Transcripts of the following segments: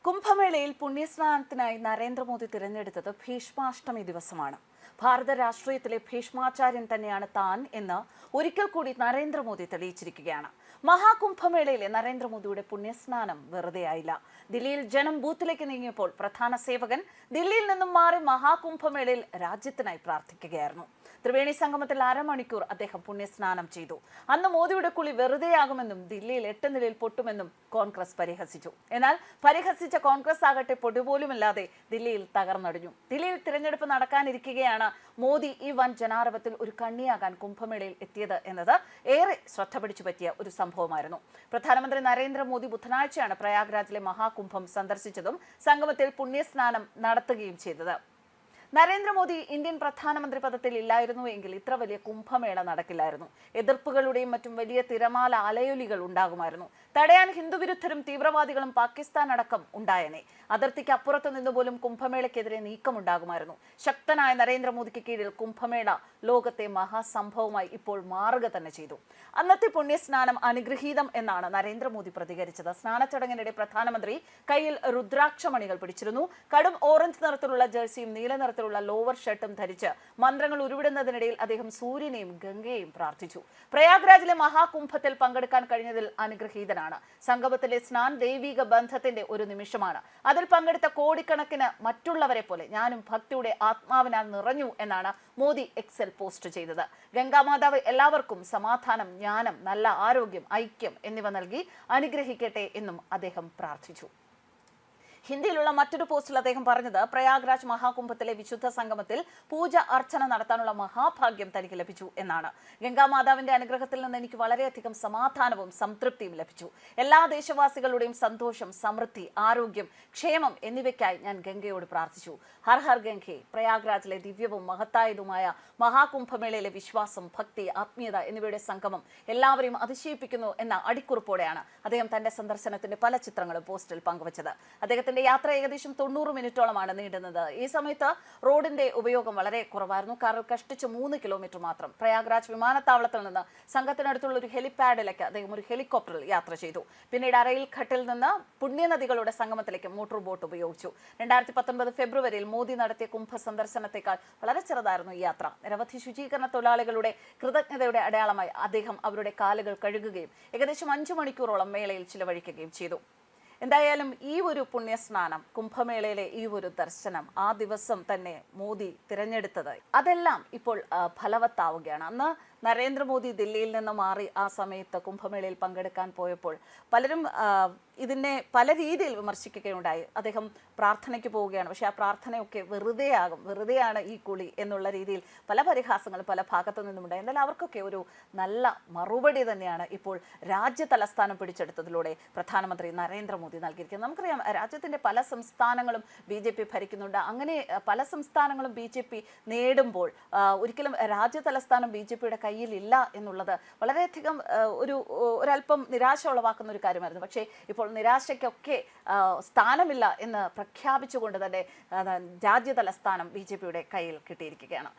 കുംഭമേളയിൽ പുണ്യസ്നാനത്തിനായി നരേന്ദ്രമോദി തിരഞ്ഞെടുത്തത് ഭീഷ്മാഷ്ടമി ദിവസമാണ്. ഭാരത രാഷ്ട്രീയത്തിലെ ഭീഷ്മാചാര്യൻ തന്നെയാണ് താൻ എന്ന് ഒരിക്കൽ കൂടി നരേന്ദ്രമോദി തെളിയിച്ചിരിക്കുകയാണ്. മഹാകുംഭമേളയിലെ നരേന്ദ്രമോദിയുടെ പുണ്യസ്നാനം വെറുതെയായില്ല. ദില്ലിയിൽ ജനം ബൂത്തിലേക്ക് നീങ്ങിയപ്പോൾ പ്രധാന സേവകൻ ദില്ലിയിൽ നിന്നും മാറി മഹാകുംഭമേളയിൽ രാജ്യത്തിനായി പ്രാർത്ഥിക്കുകയായിരുന്നു. ത്രിവേണി സംഗമത്തിൽ അരമണിക്കൂർ അദ്ദേഹം പുണ്യസ്നാനം ചെയ്തു. അന്ന് മോദിയുടെ കുളി വെറുതെയാകുമെന്നും ദില്ലിയിൽ 8 നിലയിൽ പൊട്ടുമെന്നും കോൺഗ്രസ് പരിഹസിച്ചു. എന്നാൽ പരിഹസിച്ച കോൺഗ്രസ് ആകട്ടെ പൊടുപോലുമില്ലാതെ ദില്ലിയിൽ തകർന്നടിഞ്ഞു. ദില്ലിയിൽ തിരഞ്ഞെടുപ്പ് നടക്കാനിരിക്കുകയാണ് മോദി ഈ വൻ ജനാരവത്തിൽ ഒരു കണ്ണിയാകാൻ കുംഭമേളയിൽ എത്തിയത് എന്നത് ഏറെ ശ്രദ്ധ പിടിച്ചു പറ്റിയ ഒരു സംഭവമായിരുന്നു. പ്രധാനമന്ത്രി നരേന്ദ്രമോദി ബുധനാഴ്ചയാണ് പ്രയാഗ്രാജിലെ മഹാകുംഭം സന്ദർശിച്ചതും സംഗമത്തിൽ പുണ്യസ്നാനം നടത്തുകയും ചെയ്തത്. നരേന്ദ്രമോദി ഇന്ത്യൻ പ്രധാനമന്ത്രി പദത്തിൽ ഇല്ലായിരുന്നു എങ്കിൽ ഇത്ര വലിയ കുംഭമേള നടക്കില്ലായിരുന്നു. എതിർപ്പുകളുടെയും മറ്റും വലിയ തിരമാല അലയൊലികൾ ഉണ്ടാകുമായിരുന്നു. തടയാൻ ഹിന്ദുവിരുദ്ധരും തീവ്രവാദികളും പാകിസ്ഥാൻ അടക്കം ഉണ്ടായേനെ. അതിർത്തിക്ക് അപ്പുറത്തു നിന്നുപോലും കുംഭമേളയ്ക്കെതിരെ നീക്കമുണ്ടാകുമായിരുന്നു. ശക്തനായ നരേന്ദ്രമോദിക്ക് കീഴിൽ കുംഭമേള ലോകത്തെ മഹാസംഭവമായി ഇപ്പോൾ മാറുക തന്നെ ചെയ്തു. അന്നത്തെ പുണ്യസ്നാനം അനുഗ്രഹീതം എന്നാണ് നരേന്ദ്രമോദി പ്രതികരിച്ചത്. സ്നാനച്ചടങ്ങിനിടെ പ്രധാനമന്ത്രി കയ്യിൽ രുദ്രാക്ഷമണികൾ പിടിച്ചിരുന്നു. കടും ഓറഞ്ച് നിറത്തിലുള്ള ജേഴ്സിയും നീല നിറത്തിലുള്ള ലോവർ ഷർട്ടും ധരിച്ച് മന്ത്രങ്ങൾ ഉരുവിടുന്നതിനിടയിൽ അദ്ദേഹം സൂര്യനെയും ഗംഗയെയും പ്രാർത്ഥിച്ചു. പ്രയാഗ്രാജിലെ മഹാകുംഭത്തിൽ പങ്കെടുക്കാൻ കഴിഞ്ഞതിൽ അനുഗ്രഹീതനാണ്. സംഗമത്തിലെ സ്നാൻ ദൈവിക ബന്ധത്തിന്റെ ഒരു നിമിഷമാണ്. അതിൽ പങ്കെടുത്ത കോടിക്കണക്കിന് മറ്റുള്ളവരെ പോലെ ഞാനും ഭക്തിയുടെ ആത്മാവിനാൽ നിറഞ്ഞു എന്നാണ് മോദി എക്സിൽ പോസ്റ്റ് ചെയ്തത്. ഗംഗാമാതാവ് എല്ലാവർക്കും സമാധാനം, ജ്ഞാനം, നല്ല ആരോഗ്യം, ഐക്യം എന്നിവ നൽകി അനുഗ്രഹിക്കട്ടെ എന്നും അദ്ദേഹം പ്രാർത്ഥിച്ചു. ഹിന്ദിയിലുള്ള മറ്റൊരു പോസ്റ്റിൽ അദ്ദേഹം പറഞ്ഞത്, പ്രയാഗ്രാജ് മഹാകുംഭത്തിലെ വിശുദ്ധ സംഗമത്തിൽ പൂജ അർച്ചന നടത്താനുള്ള മഹാഭാഗ്യം തനിക്ക് ലഭിച്ചു എന്നാണ്. ഗംഗാമാതാവിന്റെ അനുഗ്രഹത്തിൽ നിന്ന് എനിക്ക് വളരെയധികം സമാധാനവും സംതൃപ്തിയും ലഭിച്ചു. എല്ലാ ദേശവാസികളുടെയും സന്തോഷം, സമൃദ്ധി, ആരോഗ്യം, ക്ഷേമം എന്നിവയ്ക്കായി ഞാൻ ഗംഗയോട് പ്രാർത്ഥിച്ചു. ഹർ ഹർ ഗംഗേ. പ്രയാഗ്രാജിലെ ദിവ്യവും മഹത്തായതുമായ മഹാകുംഭമേളയിലെ വിശ്വാസം, ഭക്തി, ആത്മീയത എന്നിവയുടെ സംഗമം എല്ലാവരെയും അതിശയിപ്പിക്കുന്നു എന്ന അടിക്കുറിപ്പോടെയാണ് അദ്ദേഹം തന്റെ സന്ദർശനത്തിന്റെ പല ചിത്രങ്ങളും പോസ്റ്റിൽ പങ്കുവച്ചത്. അദ്ദേഹത്തിന്റെ യാത്ര ഏകദേശം 90 മിനിറ്റോളമാണ് നീണ്ടുന്നത്. ഈ സമയത്ത് റോഡിന്റെ ഉപയോഗം വളരെ കുറവായിരുന്നു. കാറിൽ കഷ്ടിച്ച് 3 കിലോമീറ്റർ മാത്രം. പ്രയാഗ്രാജ് വിമാനത്താവളത്തിൽ നിന്ന് സംഘത്തിനടുത്തുള്ള ഒരു ഹെലിപാഡിലേക്ക് അദ്ദേഹം ഒരു ഹെലികോപ്റ്ററിൽ യാത്ര ചെയ്തു. പിന്നീട് അരയിൽ ഘട്ടിൽ നിന്ന് പുണ്യനദികളുടെ സംഗമത്തിലേക്ക് മോട്ടോർ ബോട്ട് ഉപയോഗിച്ചു. 2019 ഫെബ്രുവരിയിൽ മോദി നടത്തിയ കുംഭ സന്ദർശനത്തെക്കാൾ വളരെ ചെറുതായിരുന്നു ഈ യാത്ര. നിരവധി ശുചീകരണ തൊഴിലാളികളുടെ കൃതജ്ഞതയുടെ അടയാളമായി അദ്ദേഹം അവരുടെ കാലുകൾ കഴുകുകയും ഏകദേശം 5 മണിക്കൂറോളം മേളയിൽ ചിലവഴിക്കുകയും ചെയ്തു. എന്തായാലും ഈ ഒരു പുണ്യസ്നാനം, കുംഭമേളയിലെ ഈ ഒരു ദർശനം, ആ ദിവസം തന്നെ മോദി തിരഞ്ഞെടുത്തത്, അതെല്ലാം ഇപ്പോൾ ഫലവത്താവുകയാണ്. അന്ന് നരേന്ദ്രമോദി ദില്ലിയിൽ നിന്ന് മാറി ആ സമയത്ത് കുംഭമേളയിൽ പങ്കെടുക്കാൻ പോയപ്പോൾ പലരും ഇതിനെ പല രീതിയിൽ വിമർശിക്കുകയുണ്ടായി. അദ്ദേഹം പ്രാർത്ഥനയ്ക്ക് പോവുകയാണ്, പക്ഷെ ആ പ്രാർത്ഥനയൊക്കെ വെറുതെയാണ് ഈ കുളി എന്നുള്ള രീതിയിൽ പല പരിഹാസങ്ങളും പല ഭാഗത്തു നിന്നുമുണ്ടായി. എന്നാൽ അവർക്കൊക്കെ ഒരു നല്ല മറുപടി തന്നെയാണ് ഇപ്പോൾ രാജ്യ തലസ്ഥാനം പിടിച്ചെടുത്തതിലൂടെ പ്രധാനമന്ത്രി നരേന്ദ്രമോദി നൽകിയിരിക്കുന്നത്. നമുക്കറിയാം, രാജ്യത്തിന്റെ പല സംസ്ഥാനങ്ങളും BJP ഭരിക്കുന്നുണ്ട്. അങ്ങനെ പല സംസ്ഥാനങ്ങളും BJP നേടുമ്പോൾ ഒരിക്കലും രാജ്യ തലസ്ഥാനം BJPയുടെ കയ്യിലില്ല എന്നുള്ളത് വളരെയധികം ഒരല്പം നിരാശ ഉളവാക്കുന്ന ഒരു കാര്യമായിരുന്നു. പക്ഷേ ഇപ്പോൾ നിരാശയ്ക്കൊക്കെ സ്ഥാനമില്ല എന്ന് പ്രഖ്യാപിച്ചുകൊണ്ട് തന്നെ രാജ്യ തലസ്ഥാനം BJPയുടെ കയ്യിൽ കിട്ടിയിരിക്കുകയാണ്.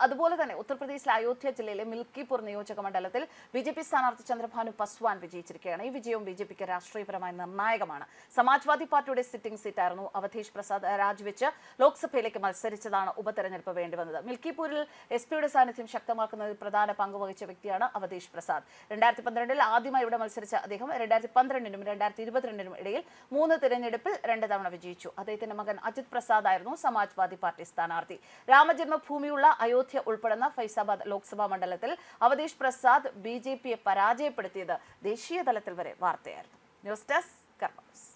അതുപോലെ തന്നെ ഉത്തർപ്രദേശിലെ അയോധ്യ ജില്ലയിലെ മിൽക്കിപൂർ നിയോജക മണ്ഡലത്തിൽ BJP സ്ഥാനാർത്ഥി ചന്ദ്രഭാനു പസ്വാൻ വിജയിച്ചിരിക്കുകയാണ്. ഈ വിജയവും BJPക്ക് രാഷ്ട്രീയപരമായി നിർണായകമാണ്. സമാജ്വാദി പാർട്ടിയുടെ സിറ്റിംഗ് സീറ്റായിരുന്നു. അവധേഷ് പ്രസാദ് രാജിവെച്ച് ലോക്സഭയിലേക്ക് മത്സരിച്ചതാണ് ഉപതെരഞ്ഞെടുപ്പ് വേണ്ടിവന്നത്. മിൽക്കിപൂരിൽ SP-യുടെ സാന്നിധ്യം ശക്തമാക്കുന്നതിൽ പ്രധാന പങ്ക് വഹിച്ച വ്യക്തിയാണ് അവധേഷ് പ്രസാദ്. 2012 ആദ്യമായി ഇവിടെ മത്സരിച്ച അദ്ദേഹം 2012 2022 ഇടയിൽ 3 തിരഞ്ഞെടുപ്പിൽ 2 തവണ വിജയിച്ചു. അദ്ദേഹത്തിന്റെ മകൻ അജിത് പ്രസാദ് ആയിരുന്നു സമാജ്വാദി പാർട്ടി സ്ഥാനാർത്ഥി. രാമജന്മഭൂമിയുള്ള അയോധ്യ ഉൾപ്പെടുന്ന ഫൈസാബാദ് ലോക്സഭാ മണ്ഡലത്തിൽ അവധേഷ് പ്രസാദ് BJPയെ പരാജയപ്പെടുത്തിയത് ദേശീയ തലത്തിൽ വരെ വാർത്തയായിരുന്നു. ന്യൂസ് ഡെസ്ക് കർമ്മ ന്യൂസ്.